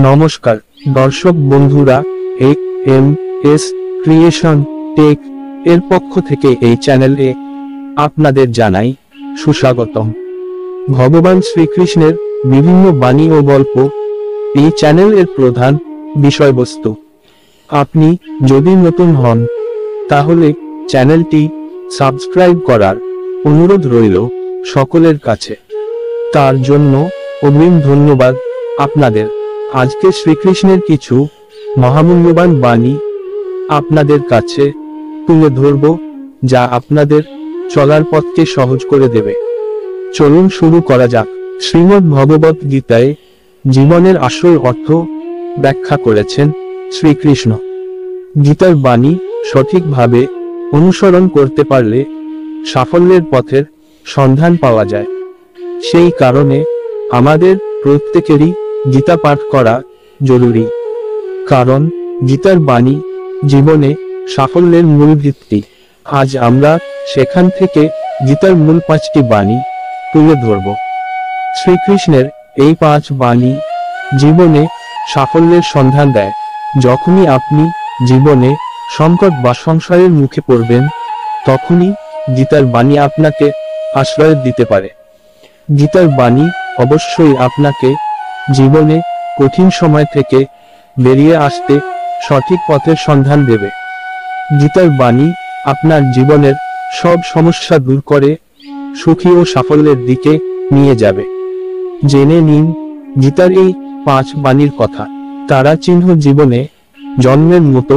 নমস্কার দর্শক বন্ধুরা, এম.এস. ক্রিয়েশন টেক এর পক্ষ থেকে এই চ্যানেলে আপনাদের জানাই সুস্বাগতম। ভগবান শ্রীকৃষ্ণের বিভিন্ন বাণী ও গল্প এই চ্যানেলের প্রধান বিষয়বস্তু। আপনি যদি নতুন হন তাহলে চ্যানেলটি সাবস্ক্রাইব করার অনুরোধ রইল সকলের কাছে। তার জন্য অগ্রিম ধন্যবাদ আপনাদের। আজকে শ্রীকৃষ্ণের কিছু মহামূল্যবান বাণী আপনাদের কাছে তুলে ধরব, যা আপনাদের চলার পথকে সহজ করে দেবে। চলুন শুরু করা যাক। শ্রীমদ্ ভগবত গীতায় জীবনের আসল অর্থ ব্যাখ্যা করেছেন শ্রীকৃষ্ণ। গীতার বাণী সঠিকভাবে অনুসরণ করতে পারলে সাফল্যের পথের সন্ধান পাওয়া যায়। সেই কারণে আমাদের প্রত্যেকেরই গীতা পাঠ করা জরুরি, কারণ গীতার বাণী জীবনে সাফল্যের মূল ভিত্তি। আজ আমরা সেখান থেকে গীতার মূল 5টি বাণী তুলে ধরব। শ্রীকৃষ্ণের এই 5 বাণী জীবনে সাফল্যের সন্ধান দেয়। যখনই আপনি জীবনে সংকট বা সংশয়ের মুখে পড়বেন, তখনই গীতার বাণী আপনাকে আশ্রয় দিতে পারে। গীতার বাণী অবশ্যই আপনাকে জীবনে কঠিন সময় থেকে বেরিয়ে আসতে সঠিক পথের সন্ধান দেবে। গীতার বাণী আপনার জীবনের সব সমস্যা দূর করে সুখী ও সাফল্যের দিকে নিয়ে যাবে। জেনে নিন গীতার এই 5 বাণীর কথা। তারা চিহ্ন জীবনে জন্মের মতো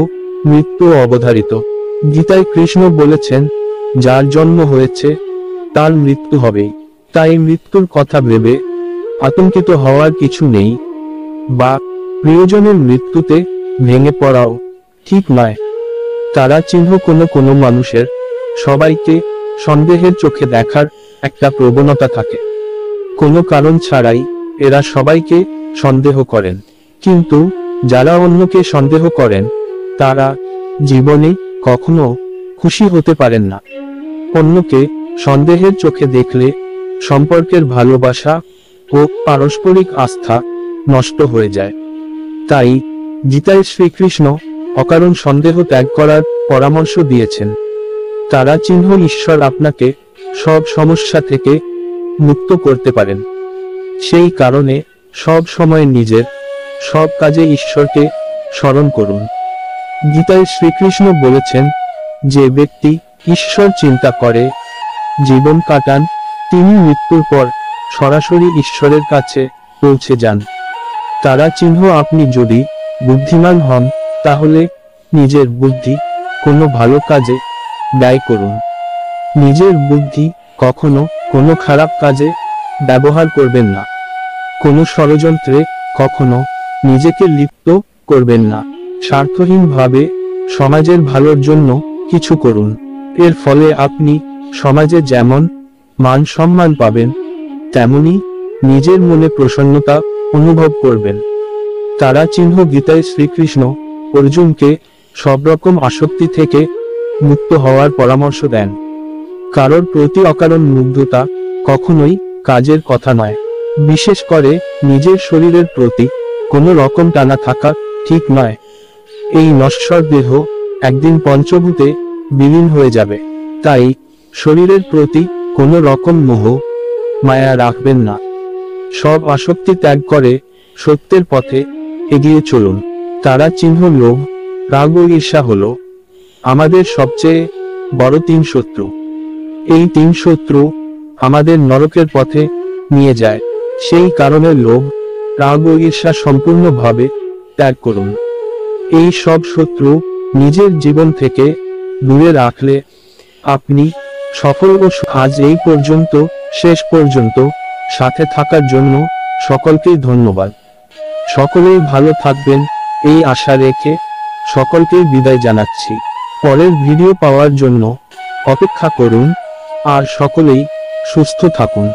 মৃত্যু অবধারিত। গীতায় কৃষ্ণ বলেছেন, যার জন্ম হয়েছে তার মৃত্যু হবেই। তাই মৃত্যুর কথা ভেবে আতঙ্কিত হওয়ার কিছু নেই, বা প্রিয়জনের মৃত্যুতে ভেঙে পড়াও ঠিক নয়। তারা চিহ্ন কোনো মানুষের সবাইকে সন্দেহের চোখে দেখার একটা প্রবণতা থাকে। কোনো কারণ ছাড়াই এরা সবাইকে সন্দেহ করেন, কিন্তু যারা অন্যকে সন্দেহ করেন তারা জীবনে কখনো খুশি হতে পারেন না। অন্যকে সন্দেহের চোখে দেখলে সম্পর্কের ভালোবাসা ও পারস্পরিক আস্থা নষ্ট হয়ে যায়। তাই গীতায় শ্রীকৃষ্ণ অকারণ সন্দেহ ত্যাগ করার পরামর্শ দিয়েছেন। তারা চিহ্ন ঈশ্বর আপনাকে সব সমস্যা থেকে মুক্ত করতে পারেন। সেই কারণে সব সময় নিজের সব কাজে ঈশ্বরকে স্মরণ করুন। গীতায় শ্রীকৃষ্ণ বলেছেন, যে ব্যক্তি ঈশ্বর চিন্তা করে জীবন কাটান, তিনি মৃত্যুর পর সরাসরি ঈশ্বরের কাছে পৌঁছে যান। তারা চিহ্ন আপনি যদি বুদ্ধিমান হন তাহলে নিজের বুদ্ধি কোনো ভালো কাজে ব্যয় করুন। নিজের বুদ্ধি কখনো কোনো খারাপ কাজে ব্যবহার করবেন না। কোনো ষড়যন্ত্রে কখনো নিজেকে লিপ্ত করবেন না। স্বার্থহীনভাবে সমাজের ভালোর জন্য কিছু করুন। এর ফলে আপনি সমাজে যেমন মান সম্মান পাবেন, তেমনি নিজের মনে প্রসন্নতা অনুভব করবেন। তারা চিহ্ন গীতায় শ্রীকৃষ্ণ অর্জুনকে সব রকম আসক্তি থেকে মুক্ত হওয়ার পরামর্শ দেন। কারোর প্রতি অকারণ মুগ্ধতা কখনোই কাজের কথা নয়। বিশেষ করে নিজের শরীরের প্রতি কোনো রকম টানা থাকা ঠিক নয়। এই নশ্বর দেহ একদিন পঞ্চভূতে বিলীন হয়ে যাবে। তাই শরীরের প্রতি কোনো রকম মোহ মায়া রাখবেন না। সব আসক্তি ত্যাগ করে সত্যের পথে এগিয়ে চলুন। তারা চিহ্ন লোভ, রাগ ও ঈর্ষা হলো আমাদের সবচেয়ে বড় 3 শত্রু। এই 3 শত্রু আমাদের নরকের পথে নিয়ে যায়। সেই কারণে লোভ, রাগ ও ঈর্ষা সম্পূর্ণভাবে ত্যাগ করুন। এই সব শত্রু নিজের জীবন থেকে দূরে রাখলে আপনি সফল ও আজ এই পর্যন্ত শেষ পর্যন্ত সাথে থাকার জন্য সকলকেই ধন্যবাদ। সকলেই ভালো থাকবেন এই আশা রেখে সকলকেই বিদায় জানাচ্ছি। পরের ভিডিও পাওয়ার জন্য অপেক্ষা করুন, আর সকলেই সুস্থ থাকুন।